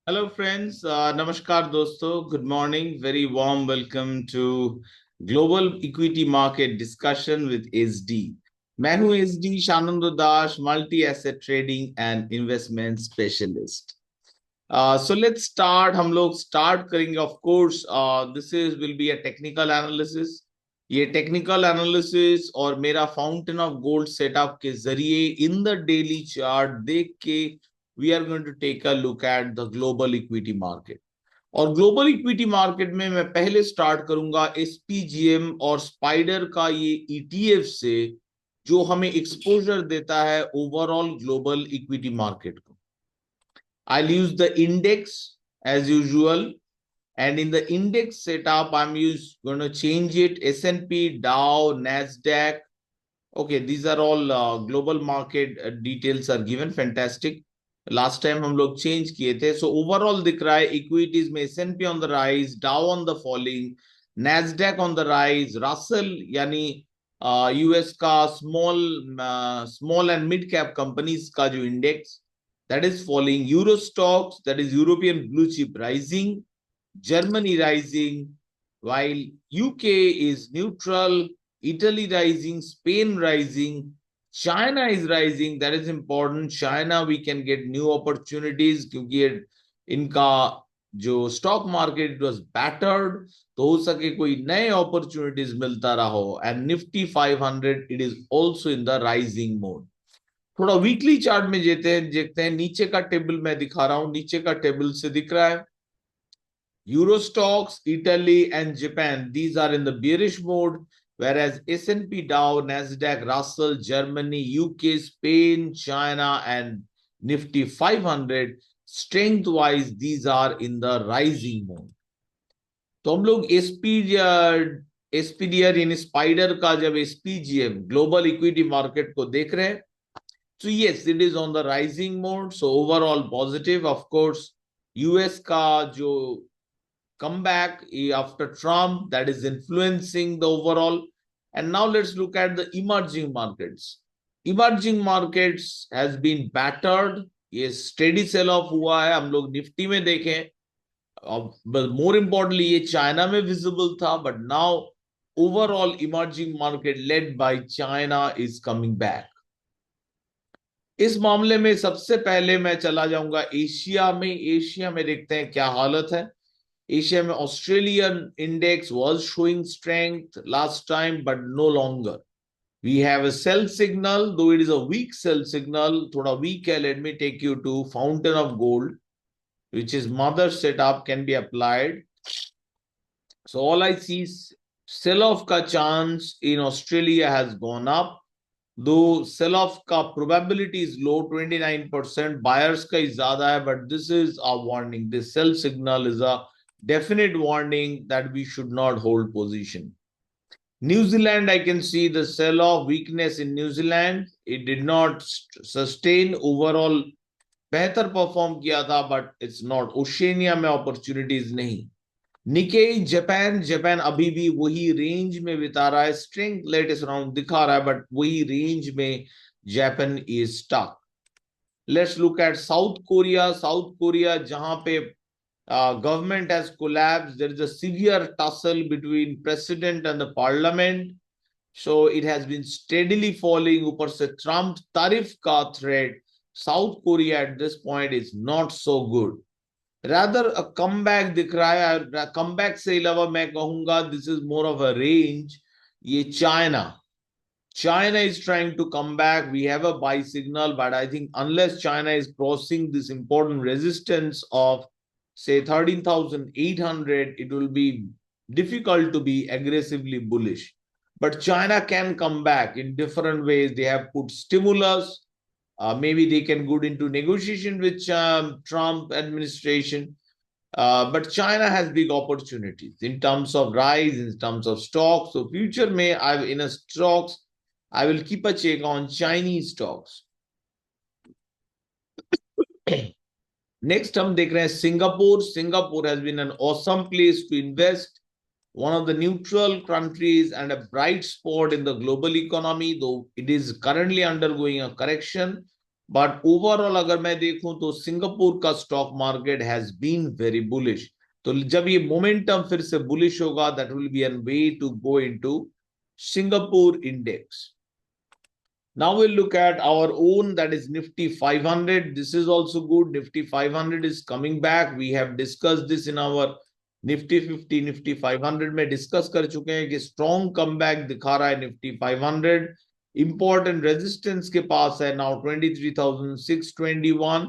Hello friends, Namaskar dosto, good morning, very warm welcome to Global Equity Market Discussion with SD. मैं हूं SD Shanando Das, multi-asset trading and investment specialist. So let's start. हम लोग start करेंगे. Of course, this is will be a technical analysis. ये technical analysis और मेरा fountain of gold setup के जरिए in the daily chart देख के we are going to take a look at the global equity market. और global equity market में मैं पहले स्टार्ट करूंगा एसपीजीएम और स्पाइडर का ये ईटीएफ से जो हमें एक्सपोजर देता है ओवरऑल ग्लोबल इक्विटी मार्केट को. I'll use the index as usual, and in the index setup I'm going to change it S&P, Dow, Nasdaq. Okay, these are all global market details are given. Fantastic. Last time हम लोग change किए थे. So overall दिख रहा है equities में S&P on the rise, डाउ on the falling, Nasdaq on the rise, Russell यानी यूएस का small and mid cap companies का जो index that is falling, euro stocks, that is European blue chip rising, Germany rising, while UK is neutral, Italy rising, Spain rising, China is rising. That is important. China we can get new opportunities क्योंकि इनका जो stock market was battered, तो हो सके कोई नए opportunities मिलता रहो. And Nifty 500 it is also in the rising mode. थोड़ा वीकली चार्ट में देखते हैं. नीचे का टेबल मैं दिखा रहा हूं. नीचे का टेबल से दिख रहा है Euro Stoxx, Italy and Japan, these are in the bearish mode, whereas S&P, Dow, Nasdaq, Russell, Germany, UK, Spain, China and Nifty 500 strength wise these are in the rising mode. तो हम लोग एसपीडीआर यानी spider का जब एसपीजीएम global equity market को देख रहे हैं, so yes it is on the rising mode, so overall positive. Of course US का जो comeback after Trump, that is influencing the overall. And now let's look at the emerging markets. Emerging markets has been battered. ये steady sell off हुआ है. हम लोग Nifty में देखें, but more importantly ये चाइना में visible था, but now overall emerging market led by China is coming back. इस मामले में सबसे पहले मैं चला जाऊंगा एशिया में. एशिया में देखते हैं क्या हालत है. एशिया में Australian index was showing strength last time but no longer. We have a cell signal, though it is a weak cell signal, थोड़ा वीक है. Let me take you to fountain of gold which is mother setup can be applied. So all I see is sell off ka chance in Australia has gone up, though sell off ka probability is low, 29%. Buyers ka is zyada hai, but this is a warning. This sell signal is a definite warning that we should not hold position. New Zealand, I can see the sell off weakness in New Zealand. It did not sustain overall. बेहतर perform किया था but it's not. Oceania में opportunities नहीं. Nikkei Japan, Japan अभी भी वही range में बिता रहा है. स्ट्रेंथ लेटेस्ट राउंड दिखा रहा है बट वही रेंज में Japan is stuck. Let's look at South Korea. South Korea जहां पे government has collapsed, there is a severe tussle between president and the parliament, so it has been steadily falling. ऊपर से Trump तारिफ का threat, South Korea at this point is not so good. Rather a comeback दिख रहा है. comeback से अलावा मैं कहूंगा this is more of a range. ये China is trying to come back. We have a buy signal, but I think unless China is crossing this important resistance of say 13,800, it will be difficult to be aggressively bullish. But China can come back in different ways. They have put stimulus. Maybe they can go into negotiation with Trump administration. But China has big opportunities in terms of rise, in terms of stocks. So future may in a stocks, I will keep a check on Chinese stocks. Next हम देख रहे हैं Singapore. Singapore has been an awesome place to invest. One of the neutral countries and a bright spot in the global economy, though it is currently undergoing a correction. But overall अगर मैं देखूं तो Singapore का stock market has been very bullish. तो जब ये momentum फिर से बुलिश होगा, that will be an way to go into Singapore index. Now we'll look at our own, that is Nifty 500. This is also good. Nifty 500 is coming back. We have discussed this in our Nifty 50, Nifty 500 में discuss कर चुके हैं कि strong comeback दिखा रहा है Nifty 500। Important resistance के पास है नाउ 23,621।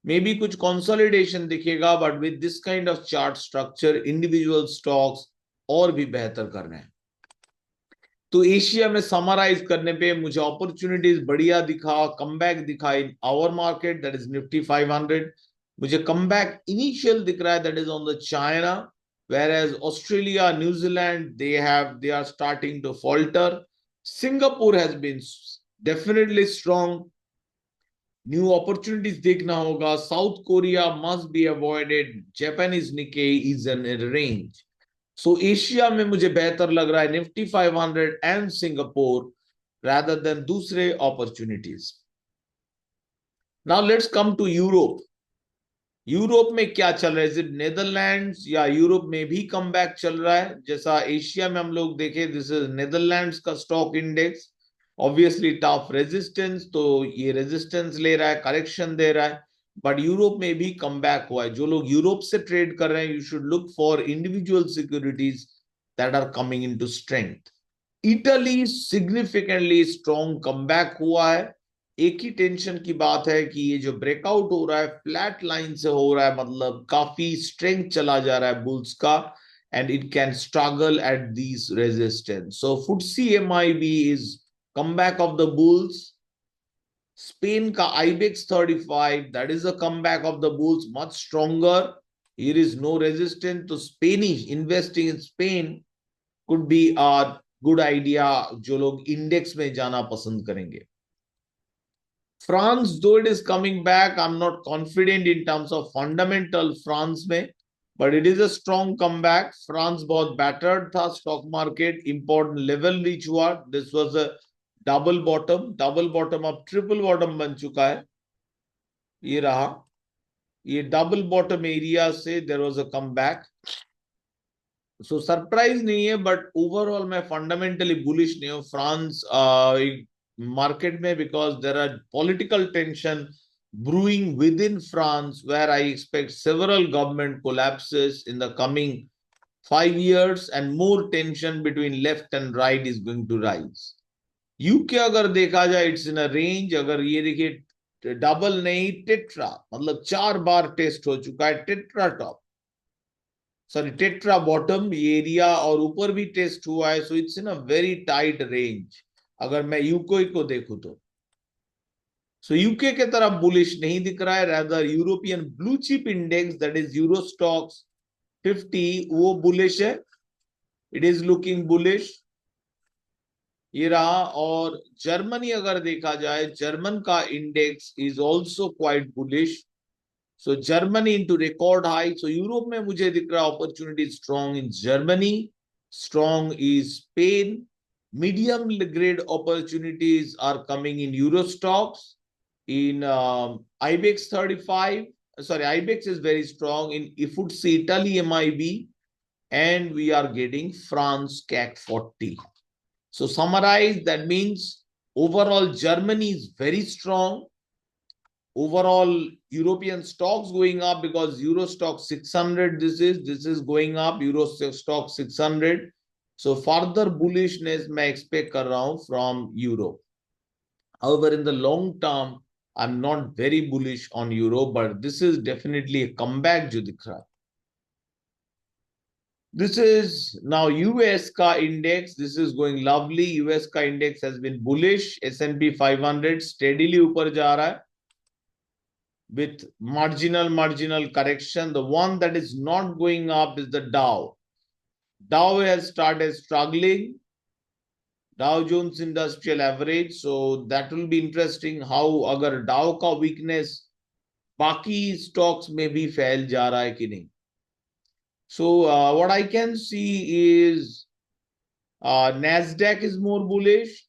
मे बी कुछ कंसोलिडेशन दिखेगा, but with this kind of chart structure individual stocks और भी बेहतर कर रहे हैं। तो एशिया में समराइज करने पे मुझे अपॉर्चुनिटीज बढ़िया दिखा, कमबैक दिखा in our market, that is Nifty 500। मुझे कमबैक इनिशियल दिख रहा है, that is on the China, whereas Australia, New Zealand, they are starting to falter. Singapore has been definitely strong. New opportunities देखना होगा. South Korea must be avoided. Japanese Nikkei is in a range. So Asia में मुझे बेहतर लग रहा है Nifty 500 and Singapore rather than दूसरे opportunities. Now let's come to Europe. Europe में क्या चल रहा है? इज इट नेदरलैंड्स या यूरोप में भी कम बैक चल रहा है? जैसा एशिया में हम लोग देखे, दिस इज नेदरलैंड्स का stock index, obviously tough resistance, तो ये रेजिस्टेंस ले रहा है, करेक्शन दे रहा है, बट यूरोप में भी कम बैक हुआ है। जो लोग यूरोप से ट्रेड कर रहे हैं, you should look for individual securities that are coming into strength. Italy significantly strong comeback हुआ है। एक ही टेंशन की बात है कि ये जो ब्रेकआउट हो रहा है फ्लैट लाइन से हो रहा है, मतलब काफी स्ट्रेंथ चला जा रहा है बुल्स का, and it can struggle at these resistance. So FTSE MIB is comeback of the bulls. Spain का IBEX 35, that is a comeback of the bulls, much stronger. Here is no resistance, तो Spanish investing in Spain could be a good idea जो लोग index में जाना पसंद करेंगे। France, though it is coming back, I'm not confident in terms of fundamental France में, but it is a strong comeback. France बहुत battered था, stock market important level reach हुआ, this was a double bottom अब triple bottom बन चुका है, ये रहा, ये double bottom area से there was a comeback. So surprise नहीं है, बट ओवरऑल मैं फंडामेंटली बुलिश नहीं हूँ फ्रांस market में, because there are political tension brewing within France, where I expect several government collapses in the coming 5 years, and more tension between left and right is going to rise. UK अगर देखा जाए, it's in a range, अगर ये देखिए double नहीं tetra, मतलब 4 बार test हो चुका है, tetra top, sorry tetra bottom, ये एरिया और ऊपर भी टेस्ट हुआ है, so it's in a very tight range अगर मैं यूके को देखूं तो। सो यूके के तरफ बुलिश नहीं दिख रहा है, rather European blue chip index, that is euro stocks 50, वो बुलिश है, इट इज लुकिंग बुलिश, ये रहा। और जर्मनी अगर देखा जाए, जर्मन का index is also quite bullish, so Germany into record high. So Europe में मुझे दिख रहा opportunity strong in Germany, strong is Spain, medium grade opportunities are coming in euro stocks, in IBEX 35, sorry IBEX is very strong, in FTSE Italy MIB, and we are getting France CAC 40. So summarize, that means overall Germany is very strong, overall European stocks going up because Euro stock 600, this is going up, Euro stock 600, so further bullishness मैं expect कर रहा हूं from Europe. However, in the long term I'm not very bullish on Euro, but this is definitely a comeback जो दिख रहा है. This is now US का index, this is going lovely, US का index has been bullish, S&P 500 steadily ऊपर जा रहा है with marginal correction. The one that is not going up is the Dow. Dow has started struggling, Dow Jones Industrial Average, so that will be interesting how अगर Dow का weakness बाकी stocks में भी फैल जा रहा है कि नहीं. So what I can see is Nasdaq is more bullish.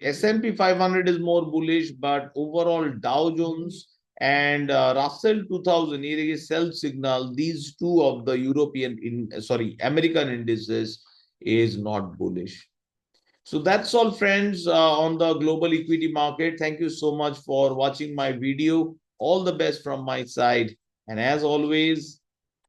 S&P 500 is more bullish, but overall Dow Jones and Russell 2000, ये देखिए sell signal. These two of the American indices is not bullish. So that's all, friends, on the global equity market. Thank you so much for watching my video. All the best from my side. And as always,